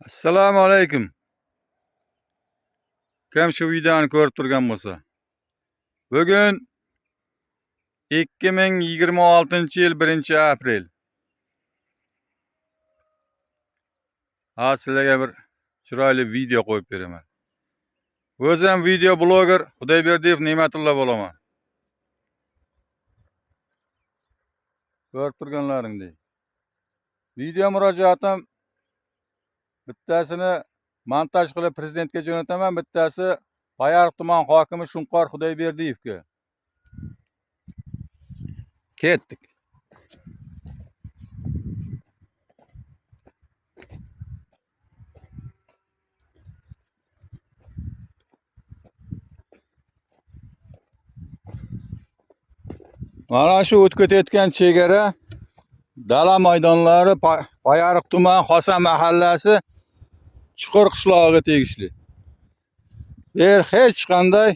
Assalomu alaykum. Kim shu videoni ko'rib turgan bo'lsa. Bugun 2026-yil 1-aprel. Sizlarga bir chiroyli video qo'yib beraman. O'zim video bloger Xudoyberdiyev Ne'matulla bo'laman. Ko'rib turganlaringdek. Video murojaatim bittasini montaj qilib prezidentga jo'nataman, bittasi Payariq tuman hokimi Shunqor Xudoyberdiyevga. Ketdik. Mana shu o'tib ketayotgan chegara dala maydonlari Payariq tuman Xosan mahallasi Chuqur qishlog'iga tegishli. Hech qanday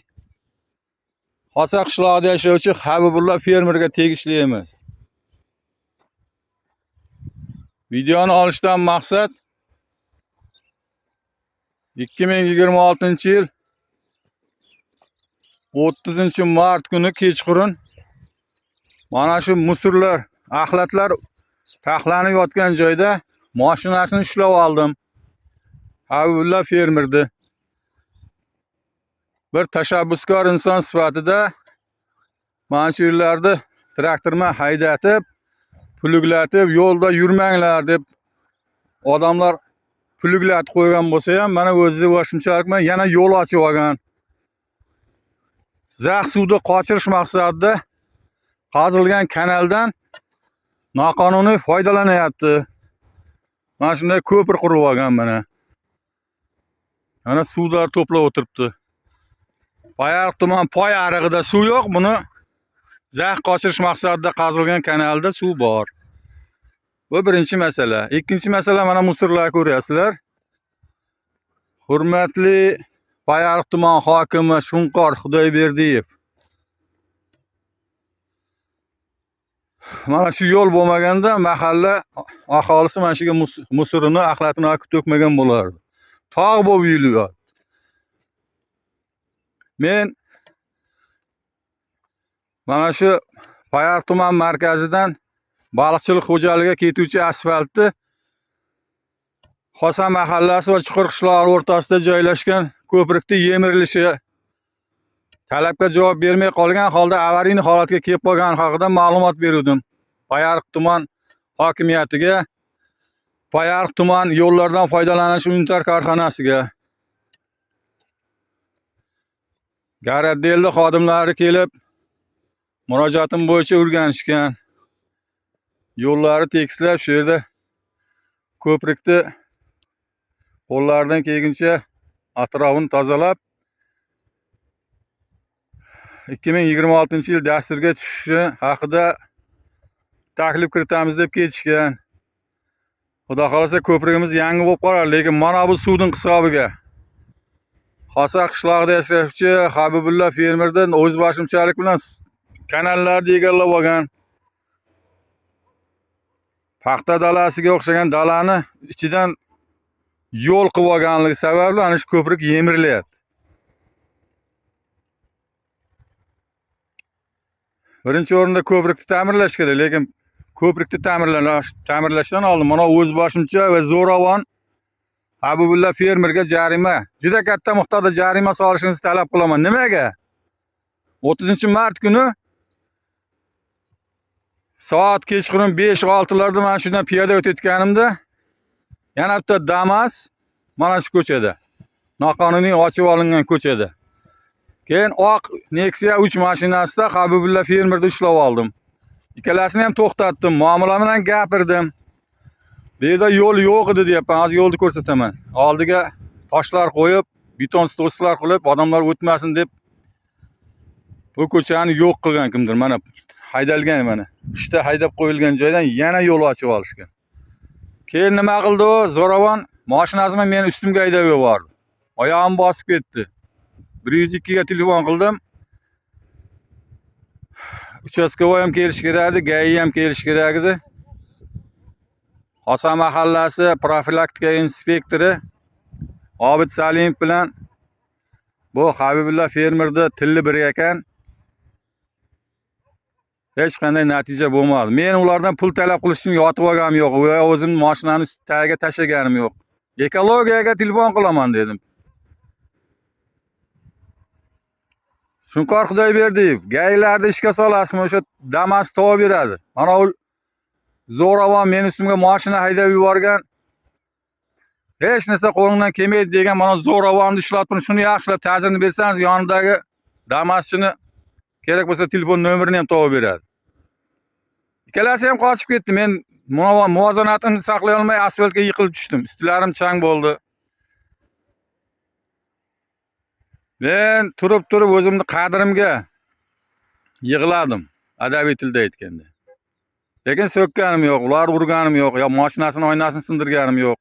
Xosan qishlog'ida yashovchi Habibulla fermerga tegishli emas. Videoni olishdan maqsad 2026-yil 30-mart kuni kechqurun mana shu musurlar, axlatlar taxlanib yotgan joyda mashinasini ushlab oldim. Habibulla fermerdi. Bir tashabbuskor inson sifatida mana shu yerlarda traktorni haydatib, puluglatib, yo'lda yurmanglar deb odamlar puluglatib qo'ygan bo'lsa ham, mana o'zida qo'shimchalik bilan yana yo'l ochib olgan. Zax suvni qochirish maqsadida qazilgan kanaldan noqonuniy foydalanyapti. Mana shunday ko'pir qurib olgan mana. Mana suvlar to'plab o'tiribdi. Payariq tuman Payariqda suv yo'q, buni zax qochirish maqsadida qazilgan kanalda suv bor. Bu birinchi masala. Ikkinchi masala mana musurlar ko'ryapsizlar. Hurmatli Payariq tuman hokimi Shunqor Xudoyberdiyev. Mana shu yo'l bo'lmaganda mahalla aholisi mana shuga musurini, axlatini olib to'kmagan bo'lardi. Tog' bo'lib yuyilyapti. Men mana shu Payariq tuman markazidan baliqchilik xo'jaligiga ketuvchi asfaltni Xosan mahallasi va Chuqur qishlog'i o'rtasida joylashgan ko'prikni yemirilishi talabga javob bermay qolgan holda avariyni holatga kelib qolgani haqida ma'lumot berdim. Payariq tuman hokimiyatiga, Payariq tuman yo'llardan foydalanish unitar korxonasiga. Garaddelli xodimlari kelib murojaatim bo'yicha o'rganishgan. Yo'llari tekislab shu yerda ko'prikni qo'llaridan kelguncha atrofini tozalab 2026-yil dasturga tushishi haqida taklif kiritamiz deb ketishgan. Xudo xolasa ko'prigimiz yangi bo'lib qolar, lekin mana bu suvning hisobiga Xosan qishlog'ida yashovchi Habibulla fermerdan o'z boshimchalik bilan kanallarni egallab olgan. Paxta dalasiga o'xshagan dalani ichidan yo'l qilib olganligi sababli ana shu ko'prik yemirilyapti. Birinchi o'rinda ko'prikni ta'mirlash kerak, lekin ko'prikni ta'mirlashdan oldin mana o'z boshimcha va zo'ravon Habibulla fermerga jarima, juda katta miqdorda jarima solishingizni talab qilaman. Nimaga? 30-mart kuni soat kechqurun 5-6larda mana shundan piyoda o'tayotganimda yana bitta Damas mana shu ko'chada, noqonuniy ochib olingan ko'chada. Keyin oq Nexia 3 mashinasida Habibulla fermerni ushlab oldim. Ikkalasini ham to'xtatdim, muomala bilan gapirdim. Bu yerda yo'l yo'q edi deyapman, hozir yo'lni ko'rsataman. Oldiga toshlar qo'yib, beton stoslar qilib, odamlar o'tmasin deb bu ko'chani yo'q qilgan kimdir. Mana haydalgan mana. Qishda haydab qo'yilgan joydan yana yo'l ochib olishgan. Keyin nima qildi u? Zo'ravon mashinasini men ustimga haydab yubordi. Oyog'im bosib ketdi. 102 ga telefon qildim. Uchastkovoy ham kelish kerak edi, GAI ham kelish kerak edi. Xosa mahallasi profilaktika inspektori Obid Salimov bilan bu Habibulla fermerda tilli bir ekan. Hech qanday natija bo'lmadi. Men ulardan pul talab qilishim yotib olganim yo'q. O'zim mashinani tagiga tashlaganim yo'q. Ekologiyaga telefon qilaman dedim. Shunqor Xudoyberdiyev, gaylarni ishga solasizmi? O'sha Damas topib beradi. Mana u zo'ravon men ustimga mashina haydab yuborgan. Hech narsa qo'lingdan kelmaydi degan mana zo'ravonni ishlatib, shuni yaxshilab ta'zirini bersangiz, yonidagi Damaschini kerak bo'lsa telefon nomerini ham topib beradi. Ikkalasi ham qochib ketdi. Men muvozanatni saqlay olmay asfaltga yiqilib tushdim. Ustlarim chang bo'ldi. Men turib o'zimni qadrimga yig'ladim, adabiy tilda aytganda. Lekin so'kkanim yo'q, ular urganim yo'q, yo mashinasini oynasini sindirganim yo'q.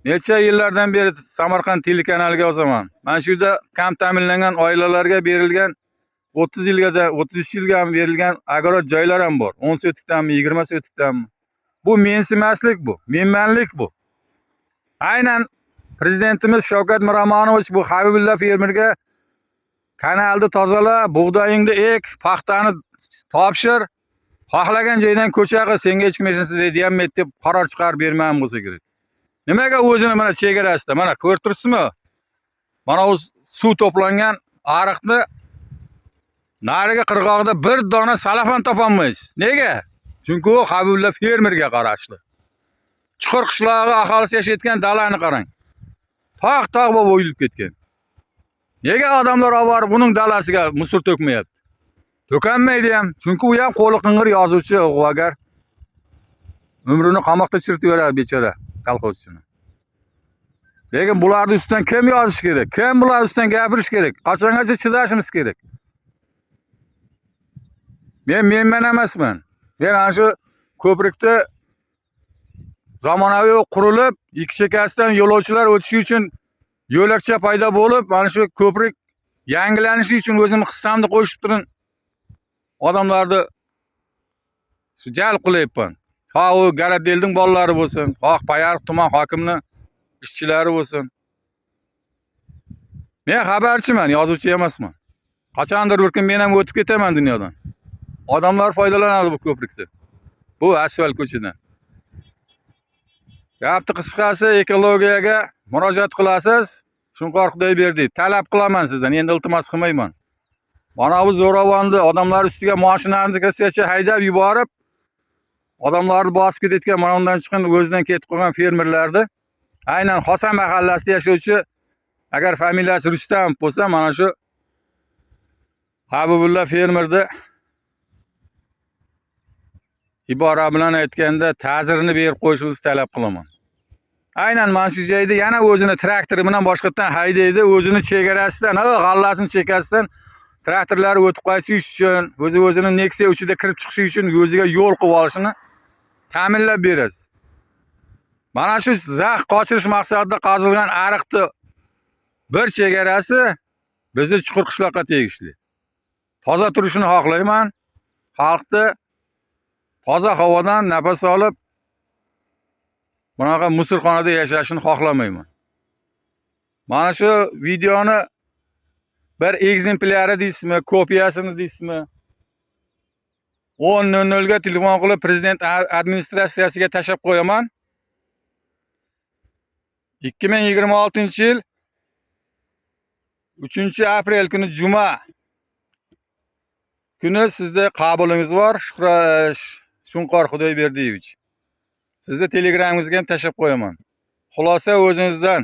Necha yillardan beri Samarqand telekanaliga yozaman. Men shu yerda kam ta'minlangan oilalarga berilgan 30 yilga berilgan agorot joylar ham bor. 10 sotikdanmi, 20 sotikdanmi. Bu mensimaslik bu, menmanlik bu. Aynan Prezidentimiz Shavkat Miromonovich bu Habibulla fermerga kanalni tozala, bug'doyingni ek, paxtani topshir, xohlagan joydan ko'cha qil, senga hech kim hech narsa deyolmaydi deb qaror chiqarib bermagan bo'lsa kerak. Nimaga o'zini mana chegarasida, mana ko'rib turibsizmi? Mana u suv to'plangan ariqni nariga qirg'og'ida bir dona salafan topolmaysiz. Nega? Chunki u Habibulla fermerga qarashli. Chuqur qishlog'i aholisi yashayotgan dalani qarang. Tog' bo'lib o'yilib ketgan. Nega odamlar olib buning dalasiga musor to'kmayapti? To'kanmaydi ham. Chunki u ham qo'li qing'ir yozuvchi, o'g'agar. Umrini qamoqda chiritib beradi bechora kolxozchini. Lekin bularning ustidan kim yozish kerak? Kim bular ustidan gapirish kerak? Qachongacha chidashimiz kerak? Men emasman. Men ana shu ko'prikda zamonaviy qurilib, ikki chekkasidan yo'lovchilar o'tishi uchun yo'lakcha paydo bo'lib, mana shu ko'prik yangilanishi uchun o'zimni hissamni qo'shib turin. Odamlarni jalb qilyapman. Ha u Garadelning bolalari bo'lsin, ha Payariq tuman hokimining ishchilari bo'lsin. Men xabarchiman, yozuvchi emasman. Qachondir bir kun men ham o'tib ketaman dunyodan. Odamlar foydalanadi bu ko'prikdan. Bu asfalt ko'chadan. Gapni qisqasi, ekologiyaga murojaat qilasiz. Shunqor Xudoyberdiyev, talab qilaman sizdan, endi iltimos qilmayman. Mana bu zo'ravonni odamlar ustiga mashinani haydab yuborib, odamlarni bosib ketayotgan, mana undan chiqin o'zidan ketib qolgan fermerlarni, aynan Xosa mahallasida yashovchi, agar familiyasi Rustamov bo'lsa, mana shu Habibulla fermerda ibora bilan aytganda ta'zirini berib qo'yishingizni talab qilaman. Aynan mana shu joyda yana o'zini traktori bilan boshqatdan haydaydi, o'zini chegarasidan, g'allasini chekkasidan traktorlar o'tib qaytish uchun, o'zini Nexia ichida kirib chiqishi uchun o'ziga yo'l qilib olishini ta'minlab berasiz. Mana shu zax qochirish maqsadida qazilgan ariqni bir chegarasi bizni chuqur qishloqqa tegishli. Toza turishini xohlayman. Xalqni toza havodan nafas olib, bunaqa musorxonada yashashini xohlamayman. Mana shu videoni bir ekzemplari deysizmi, kopiyasini deysizmi? 10:00 ga telefon qilib prezident administratsiyasiga tashlab qo'yaman. 2026-yil 3-aprel kuni juma kuni sizda qabulingiz bor, Shunqor Xudoyberdiyevich. Sizni telegramingizga ham tashlab qo'yaman. Xulosa o'zingizdan,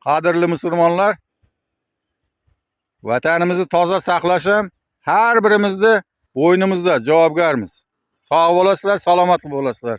qadrli musulmonlar, vatanimizni toza saqlash ham har birimizni bo'ynimizda javobgarmiz. Sog' bo'lasizlar, salomat bo'lasizlar.